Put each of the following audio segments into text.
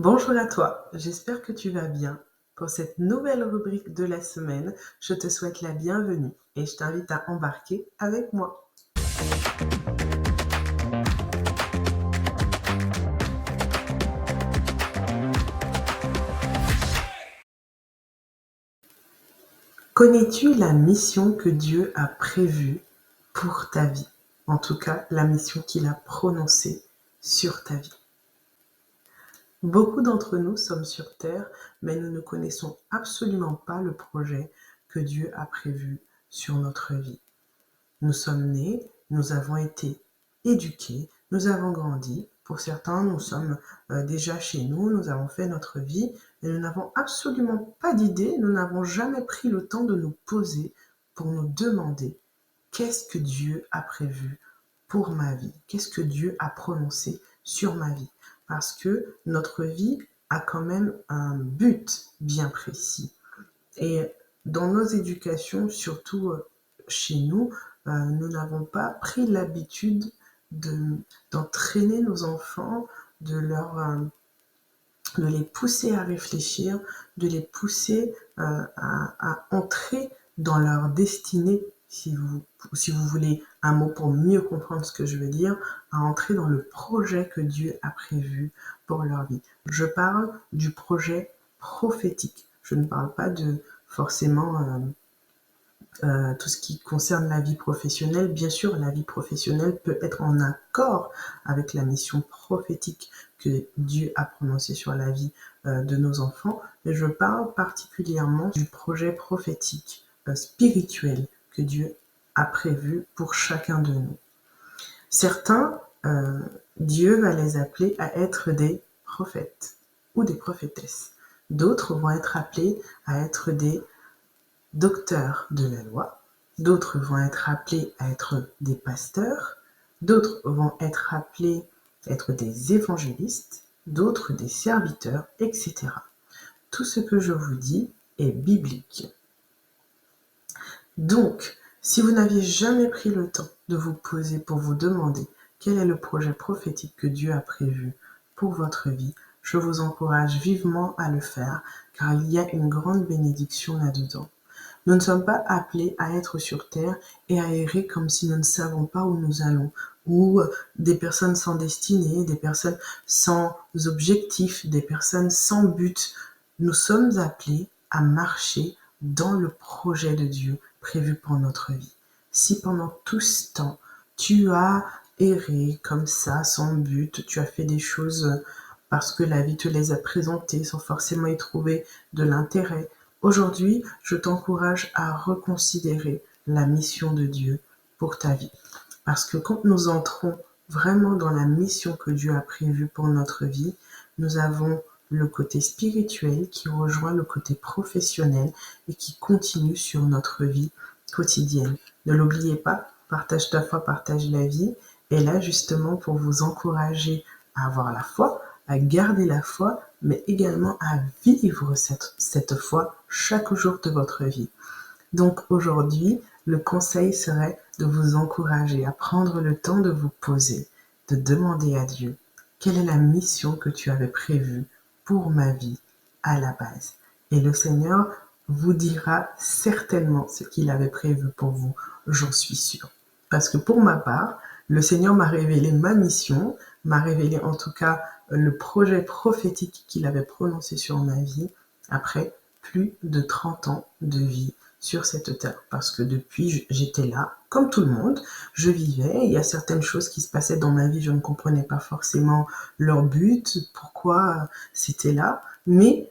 Bonjour à toi, j'espère que tu vas bien. Pour cette nouvelle rubrique de la semaine, je te souhaite la bienvenue et je t'invite à embarquer avec moi. Connais-tu la mission que Dieu a prévue pour ta vie? En tout cas, la mission qu'il a prononcée sur ta vie. Beaucoup d'entre nous sommes sur Terre, mais nous ne connaissons absolument pas le projet que Dieu a prévu sur notre vie. Nous sommes nés, nous avons été éduqués, nous avons grandi. Pour certains, nous sommes déjà chez nous, nous avons fait notre vie, et nous n'avons absolument pas d'idée, nous n'avons jamais pris le temps de nous poser pour nous demander qu'est-ce que Dieu a prévu pour ma vie, qu'est-ce que Dieu a prononcé sur ma vie. Parce que notre vie a quand même un but bien précis. Et dans nos éducations, surtout chez nous, nous n'avons pas pris l'habitude d'entraîner nos enfants, de les pousser à réfléchir, de les pousser à entrer dans leur destinée, si vous voulez un mot pour mieux comprendre ce que je veux dire, à entrer dans le projet que Dieu a prévu pour leur vie. Je parle du projet prophétique. Je ne parle pas de forcément tout ce qui concerne la vie professionnelle. Bien sûr, la vie professionnelle peut être en accord avec la mission prophétique que Dieu a prononcée sur la vie de nos enfants, mais je parle particulièrement du projet prophétique spirituel que Dieu a prévu pour chacun de nous. Certains, Dieu va les appeler à être des prophètes ou des prophétesses. D'autres vont être appelés à être des docteurs de la loi, d'autres vont être appelés à être des pasteurs, d'autres vont être appelés à être des évangélistes, d'autres des serviteurs, etc. Tout ce que je vous dis est biblique. Donc, si vous n'aviez jamais pris le temps de vous poser pour vous demander quel est le projet prophétique que Dieu a prévu pour votre vie, je vous encourage vivement à le faire, car il y a une grande bénédiction là-dedans. Nous ne sommes pas appelés à être sur terre et à errer comme si nous ne savons pas où nous allons, ou des personnes sans destinée, des personnes sans objectif, des personnes sans but. Nous sommes appelés à marcher dans le projet de Dieu prévu pour notre vie. Si pendant tout ce temps, tu as erré comme ça, sans but, tu as fait des choses parce que la vie te les a présentées sans forcément y trouver de l'intérêt, aujourd'hui, je t'encourage à reconsidérer la mission de Dieu pour ta vie. Parce que quand nous entrons vraiment dans la mission que Dieu a prévue pour notre vie, nous avons le côté spirituel qui rejoint le côté professionnel et qui continue sur notre vie quotidienne. Ne l'oubliez pas, partage ta foi, partage la vie est là justement pour vous encourager à avoir la foi, à garder la foi, mais également à vivre cette foi chaque jour de votre vie. Donc aujourd'hui, le conseil serait de vous encourager à prendre le temps de vous poser, de demander à Dieu quelle est la mission que tu avais prévue pour ma vie à la base. Et le Seigneur vous dira certainement ce qu'il avait prévu pour vous, j'en suis sûre. Parce que pour ma part, le Seigneur m'a révélé ma mission, m'a révélé en tout cas le projet prophétique qu'il avait prononcé sur ma vie après plus de 30 ans de vie sur cette terre. Parce que depuis, j'étais là, comme tout le monde, je vivais, il y a certaines choses qui se passaient dans ma vie, je ne comprenais pas forcément leur but, pourquoi c'était là, mais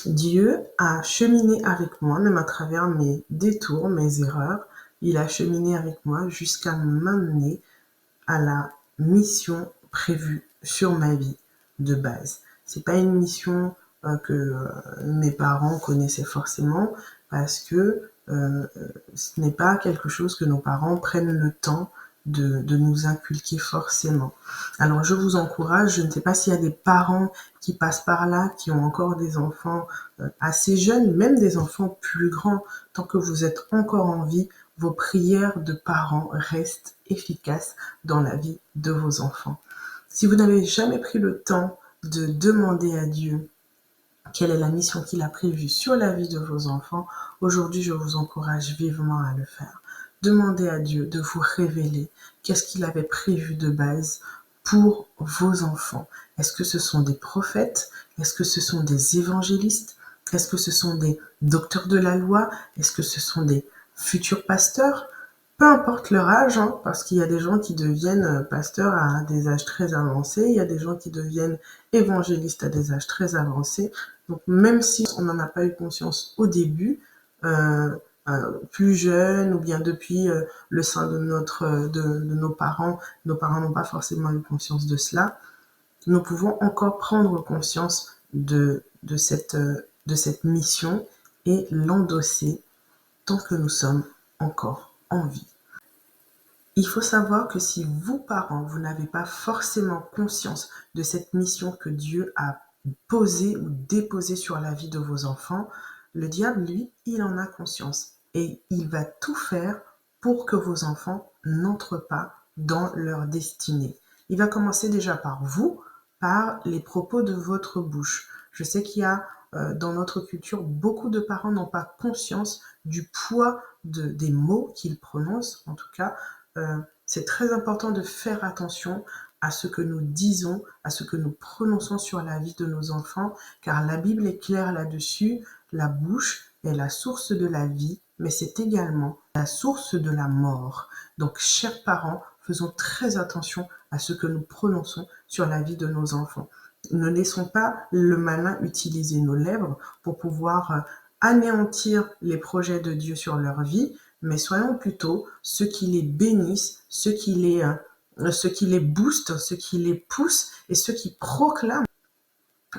Dieu a cheminé avec moi, même à travers mes détours, mes erreurs, il a cheminé avec moi jusqu'à m'amener à la mission prévue sur ma vie de base. C'est pas une mission que mes parents connaissaient forcément parce que ce n'est pas quelque chose que nos parents prennent le temps de nous inculquer forcément. Alors je vous encourage, je ne sais pas s'il y a des parents qui passent par là, qui ont encore des enfants assez jeunes, même des enfants plus grands, tant que vous êtes encore en vie, vos prières de parents restent efficaces dans la vie de vos enfants. Si vous n'avez jamais pris le temps de demander à Dieu quelle est la mission qu'il a prévue sur la vie de vos enfants, aujourd'hui, je vous encourage vivement à le faire. Demandez à Dieu de vous révéler qu'est-ce qu'il avait prévu de base pour vos enfants. Est-ce que ce sont des prophètes? Est-ce que ce sont des évangélistes? Est-ce que ce sont des docteurs de la loi? Est-ce que ce sont des futurs pasteurs? Peu importe leur âge, parce qu'il y a des gens qui deviennent pasteurs à des âges très avancés, il y a des gens qui deviennent évangélistes à des âges très avancés. Donc même si on n'en a pas eu conscience au début, plus jeune ou bien depuis le sein de nos parents n'ont pas forcément eu conscience de cela, nous pouvons encore prendre conscience de cette mission et l'endosser tant que nous sommes encore en vie. Il faut savoir que si vous, parents, vous n'avez pas forcément conscience de cette mission que Dieu a posée ou déposée sur la vie de vos enfants, le diable, lui, il en a conscience et il va tout faire pour que vos enfants n'entrent pas dans leur destinée. Il va commencer déjà par vous, par les propos de votre bouche. Je sais qu'il y a dans notre culture, beaucoup de parents n'ont pas conscience du poids des mots qu'ils prononcent. En tout cas, c'est très important de faire attention à ce que nous disons, à ce que nous prononçons sur la vie de nos enfants, car la Bible est claire là-dessus. La bouche est la source de la vie, mais c'est également la source de la mort. Donc, chers parents, faisons très attention à ce que nous prononçons sur la vie de nos enfants. Ne laissons pas le malin utiliser nos lèvres pour pouvoir anéantir les projets de Dieu sur leur vie, mais soyons plutôt ceux qui les bénissent, ceux qui les boostent, ceux qui les poussent et ceux qui proclament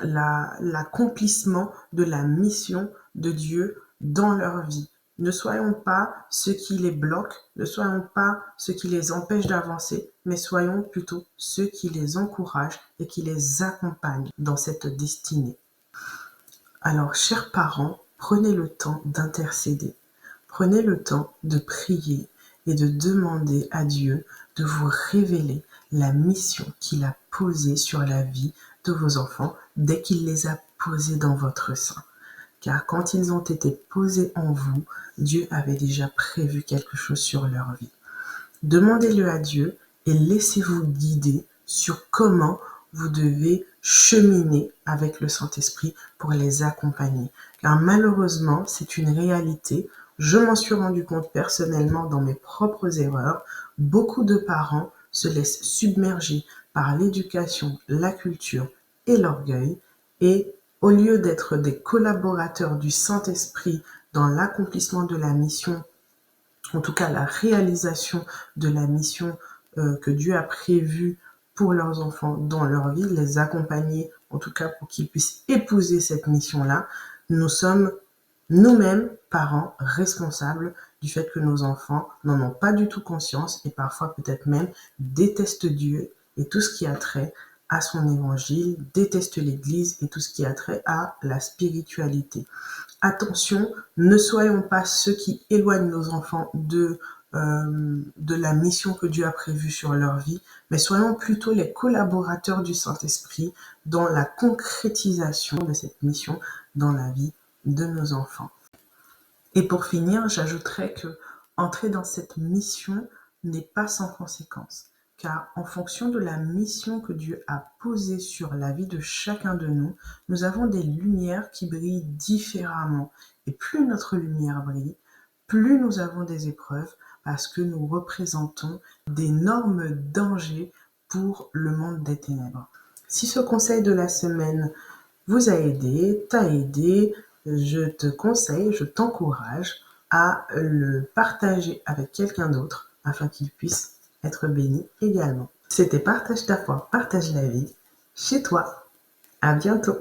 l'accomplissement de la mission de Dieu dans leur vie. Ne soyons pas ceux qui les bloquent, ne soyons pas ceux qui les empêchent d'avancer, mais soyons plutôt ceux qui les encouragent et qui les accompagnent dans cette destinée. Alors, chers parents, prenez le temps d'intercéder. Prenez le temps de prier et de demander à Dieu de vous révéler la mission qu'il a posée sur la vie de vos enfants dès qu'il les a posés dans votre sein. Car quand ils ont été posés en vous, Dieu avait déjà prévu quelque chose sur leur vie. Demandez-le à Dieu et laissez-vous guider sur comment vous devez cheminer avec le Saint-Esprit pour les accompagner. Car malheureusement, c'est une réalité. Je m'en suis rendu compte personnellement dans mes propres erreurs. Beaucoup de parents se laissent submerger par l'éducation, la culture et l'orgueil. Et au lieu d'être des collaborateurs du Saint-Esprit dans l'accomplissement de la mission, en tout cas la réalisation de la mission que Dieu a prévue pour leurs enfants dans leur vie, les accompagner, en tout cas pour qu'ils puissent épouser cette mission-là, nous sommes nous-mêmes, parents, responsables du fait que nos enfants n'en ont pas du tout conscience et parfois peut-être même détestent Dieu et tout ce qui a trait à son évangile, détestent l'Église et tout ce qui a trait à la spiritualité. Attention, ne soyons pas ceux qui éloignent nos enfants de la mission que Dieu a prévue sur leur vie, mais soyons plutôt les collaborateurs du Saint-Esprit dans la concrétisation de cette mission dans la vie de nos enfants. Et pour finir, j'ajouterais que entrer dans cette mission n'est pas sans conséquence, car en fonction de la mission que Dieu a posée sur la vie de chacun de nous, nous avons des lumières qui brillent différemment. Et plus notre lumière brille, plus nous avons des épreuves parce que nous représentons d'énormes dangers pour le monde des ténèbres. Si ce conseil de la semaine vous a aidé, t'a aidé, je te conseille, je t'encourage à le partager avec quelqu'un d'autre afin qu'il puisse être béni également. C'était Partage ta foi, partage la vie chez toi. À bientôt.